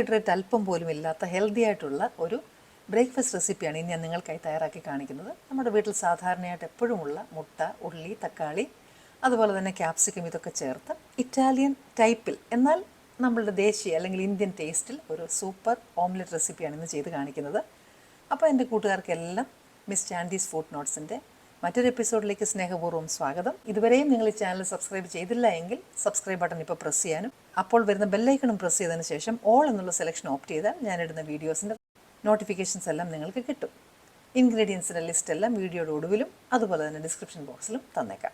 Carbohydrate അല്പം പോലും ഇല്ലാത്ത ഹെൽത്തി ആയിട്ടുള്ള ഒരു ബ്രേക്ക്ഫാസ്റ്റ് റെസിപ്പിയാണ് ഇനി ഞാൻ നിങ്ങൾക്കായി തയ്യാറാക്കി കാണിക്കുന്നത്. നമ്മുടെ വീട്ടിൽ സാധാരണയായിട്ട് എപ്പോഴുമുള്ള മുട്ട, ഉള്ളി, തക്കാളി, അതുപോലെ തന്നെ ക്യാപ്സിക്കം ഇതൊക്കെ ചേർത്ത് ഇറ്റാലിയൻ ടൈപ്പിൽ എന്നാൽ നമ്മളുടെ ദേശീയ അല്ലെങ്കിൽ ഇന്ത്യൻ ടേസ്റ്റിൽ ഒരു സൂപ്പർ ഓംലെറ്റ് റെസിപ്പിയാണ് ഇന്ന് ചെയ്ത് കാണിക്കുന്നത്. അപ്പോൾ എൻ്റെ കൂട്ടുകാർക്കെല്ലാം മിസ് ചാൻഡീസ് ഫുഡ് നോട്ട്സിൻ്റെ മറ്റൊരു എപ്പിസോഡിലേക്ക് സ്നേഹപൂർവ്വം സ്വാഗതം. ഇതുവരെയും നിങ്ങൾ ഈ ചാനൽ സബ്സ്ക്രൈബ് ചെയ്തില്ല എങ്കിൽ സബ്സ്ക്രൈബ് ബട്ടൺ ഇപ്പോൾ പ്രസ് ചെയ്യാനും അപ്പോൾ വരുന്ന ബെല്ലൈക്കണും പ്രസ് ചെയ്തതിന് ശേഷം ഓൾ എന്നുള്ള സെലക്ഷൻ ഓപ്റ്റ് ചെയ്താൽ ഞാനിടുന്ന വീഡിയോസിൻ്റെ നോട്ടിഫിക്കേഷൻസ് എല്ലാം നിങ്ങൾക്ക് കിട്ടും. ഇൻഗ്രീഡിയൻസിൻ്റെ ലിസ്റ്റ് എല്ലാം വീഡിയോയുടെ ഒടുവിലും അതുപോലെ തന്നെ ഡിസ്ക്രിപ്ഷൻ ബോക്സിലും തന്നേക്കാം.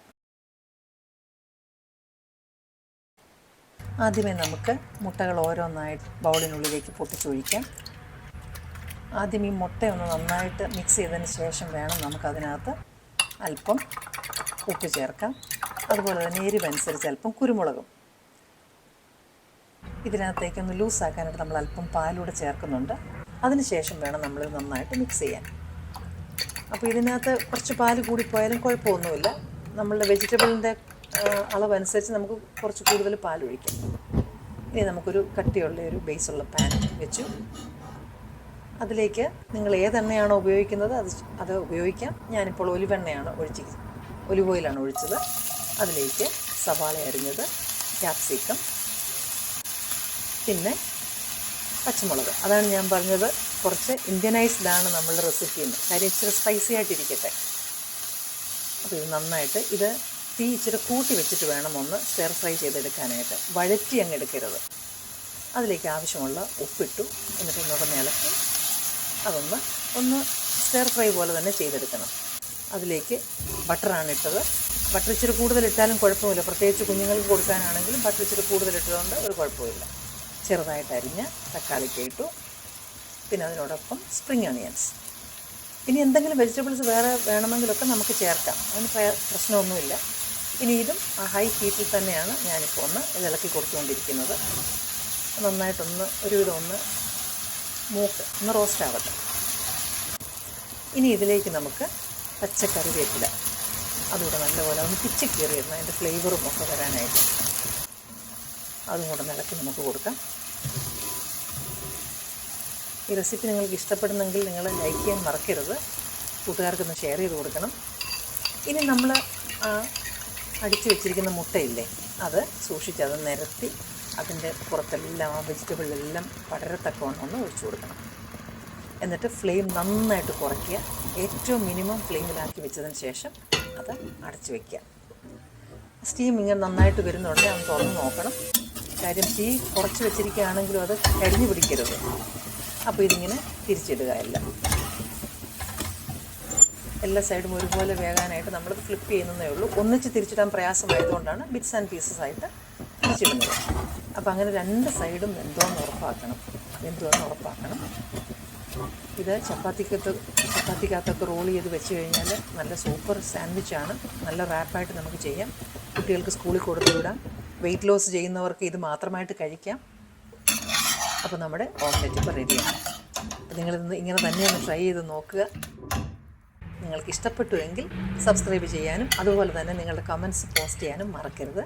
ആദ്യമേ നമുക്ക് മുട്ടകൾ ഓരോന്നായിട്ട് ബൗളിനുള്ളിലേക്ക് പൊട്ടിച്ചൊഴിക്കാം. ആദ്യം ഈ മുട്ടയൊന്ന് നന്നായിട്ട് മിക്സ് ചെയ്തതിന് ശേഷം വേണം നമുക്കതിനകത്ത് അല്പം ഉപ്പ് ചേർക്കാം. അതുപോലെ തന്നെ എരിവനുസരിച്ച് അല്പം കുരുമുളകും. ഇതിനകത്തേക്കൊന്ന് ലൂസാക്കാനായിട്ട് നമ്മൾ അല്പം പാലൂടെ ചേർക്കുന്നുണ്ട്. അതിനുശേഷം വേണം നമ്മളിത് നന്നായിട്ട് മിക്സ് ചെയ്യാൻ. അപ്പോൾ ഇതിനകത്ത് കുറച്ച് പാൽ കൂടിപ്പോയാലും കുഴപ്പമൊന്നുമില്ല. നമ്മളുടെ വെജിറ്റബിളിൻ്റെ അളവനുസരിച്ച് നമുക്ക് കുറച്ച് കൂടുതൽ പാലൊഴിക്കാം. ഇനി നമുക്കൊരു കട്ടിയുള്ള ഒരു ബേസുള്ള പാൻ വെച്ചു. അതിലേക്ക് നിങ്ങൾ ഏതെണ്ണയാണോ ഉപയോഗിക്കുന്നത് അത് ഉപയോഗിക്കാം. ഞാനിപ്പോൾ ഒലിവ് ഓയിലാണ് ഒഴിച്ചത്. അതിലേക്ക് സവാള അരിഞ്ഞത്, ക്യാപ്സിക്കം, പിന്നെ പച്ചമുളക്. അതാണ് ഞാൻ പറഞ്ഞത്, കുറച്ച് ഇന്ത്യനൈസ്ഡാണ് നമ്മളുടെ റെസിപ്പിന്ന്. കാര്യം ഇച്ചിരി സ്പൈസി ആയിട്ടിരിക്കട്ടെ. അപ്പോൾ ഇത് നന്നായിട്ട് തീ ഇച്ചിരി കൂട്ടി വെച്ചിട്ട് വേണം ഒന്ന് സ്റ്റിർ ഫ്രൈ ചെയ്തെടുക്കാനായിട്ട്. വഴറ്റി അങ്ങ് എടുക്കരുത്. അതിലേക്ക് ആവശ്യമുള്ള ഉപ്പിട്ടു. എന്നിട്ട് ഒന്നുകൂടെ ഇളക്കി ഒന്ന് സ്റ്റിർ ഫ്രൈ പോലെ തന്നെ ചെയ്തെടുക്കണം. അതിലേക്ക് ബട്ടറാണ് ഇട്ടത്. ബട്ടർ ഇച്ചിരി കൂടുതലിട്ടാലും കുഴപ്പമില്ല. പ്രത്യേകിച്ച് കുഞ്ഞുങ്ങൾക്ക് കൊടുക്കാനാണെങ്കിലും ബട്ടർ ഇച്ചിരി കൂടുതലിട്ടതുകൊണ്ട് ഒരു കുഴപ്പമില്ല. ചെറുതായിട്ട് അരിഞ്ഞ തക്കാളിക്ക് ഇട്ടു. പിന്നെ അതിനോടൊപ്പം സ്പ്രിംഗ് ഓണിയൻസ്. ഇനി എന്തെങ്കിലും വെജിറ്റബിൾസ് വേറെ വേണമെങ്കിലൊക്കെ നമുക്ക് ചേർക്കാം. അതിന് പ്രശ്നമൊന്നുമില്ല. ഇനി ഇതും ആ ഹൈ ഹീറ്റിൽ തന്നെയാണ് ഞാനിപ്പോൾ ഒന്ന് ഇളക്കി കൊടുത്തുകൊണ്ടിരിക്കുന്നത്. നന്നായിട്ടൊന്ന് ഒരുവിധം ഒന്ന് റോസ്റ്റ് ആവട്ടെ. ഇനി ഇതിലേക്ക് നമുക്ക് പച്ചക്കറിവേപ്പില അതുകൂടെ നല്ലപോലെ ഒന്ന് പിച്ചി കീറിയിരുന്നു, അതിൻ്റെ ഫ്ലേവറും ഒക്കെ വരാനായിട്ട്. അതും കൂടെ ഇളക്കി നമുക്ക് കൊടുക്കാം. ഈ റെസിപ്പി നിങ്ങൾക്ക് ഇഷ്ടപ്പെടുന്നെങ്കിൽ നിങ്ങൾ ലൈക്ക് ചെയ്യാൻ മറക്കരുത്. കൂട്ടുകാർക്കൊന്ന് ഷെയർ ചെയ്ത് കൊടുക്കണം. ഇനി നമ്മൾ അടിച്ചു വെച്ചിരിക്കുന്ന മുട്ടയില്ലേ, അത് സൂക്ഷിച്ച് അത് നിരത്തി അതിൻ്റെ പുറത്തെല്ലാം ആ വെജിറ്റബിളെല്ലാം പടരത്തക്കവണ്ണം ഒന്ന് ഒഴിച്ചു കൊടുക്കണം. എന്നിട്ട് ഫ്ലെയിം നന്നായിട്ട് കുറയ്ക്കുക. ഏറ്റവും മിനിമം ഫ്ലെയിമിലാക്കി വെച്ചതിന് ശേഷം അത് അടച്ചു വയ്ക്കുക. സ്റ്റീം ഇങ്ങനെ നന്നായിട്ട് വരുന്നുണ്ടെങ്കിൽ അത് തുറന്ന് നോക്കണം. കാര്യം തീ കുറച്ച് വെച്ചിരിക്കുകയാണെങ്കിലും അത് കരിഞ്ഞു പിടിക്കരുത്. അപ്പോൾ ഇതിങ്ങനെ തിരിച്ചിടുക. എല്ലാ സൈഡും ഒരുപോലെ വേകാനായിട്ട് നമ്മളത് ഫ്ലിപ്പ് ചെയ്യുന്നതേ ഉള്ളൂ. ഒന്നിച്ച് തിരിച്ചിടാൻ പ്രയാസമായതുകൊണ്ടാണ് ബിറ്റ്സ് ആൻഡ് പീസസ് ആയിട്ട് തിരിച്ചിടുന്നത്. അപ്പോൾ അങ്ങനെ രണ്ട് സൈഡും വെന്തോന്ന് ഉറപ്പാക്കണം. ഇത് ചപ്പാത്തിക്കകത്തൊക്കെ റോൾ ചെയ്ത് വെച്ച് കഴിഞ്ഞാൽ നല്ല സൂപ്പർ സാൻഡ്വിച്ചാണ്. നല്ല റാപ്പായിട്ട് നമുക്ക് ചെയ്യാം. കുട്ടികൾക്ക് സ്കൂളിൽ കൊടുത്തു വിടാം. വെയിറ്റ് ലോസ് ചെയ്യുന്നവർക്ക് ഇത് മാത്രമായിട്ട് കഴിക്കാം. അപ്പോൾ നമ്മുടെ ഓംലെറ്റ് ഇപ്പോൾ റെഡിയാണ്. അപ്പോൾ നിങ്ങളിന്ന് ഇങ്ങനെ തന്നെ ഒന്ന് ട്രൈ ചെയ്ത് നോക്കുക. നിങ്ങൾക്ക് ഇഷ്ടപ്പെട്ടുവെങ്കിൽ സബ്സ്ക്രൈബ് ചെയ്യാനും അതുപോലെ തന്നെ നിങ്ങളുടെ കമൻറ്റ്സ് പോസ്റ്റ് ചെയ്യാനും മറക്കരുത്.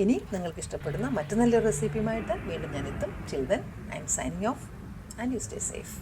ഇനി നിങ്ങൾക്ക് ഇഷ്ടപ്പെടുന്ന മറ്റു നല്ലൊരു റെസിപ്പിയുമായിട്ട് വീണ്ടും ഞാൻ എത്തും. Till then I M signing off and you stay safe.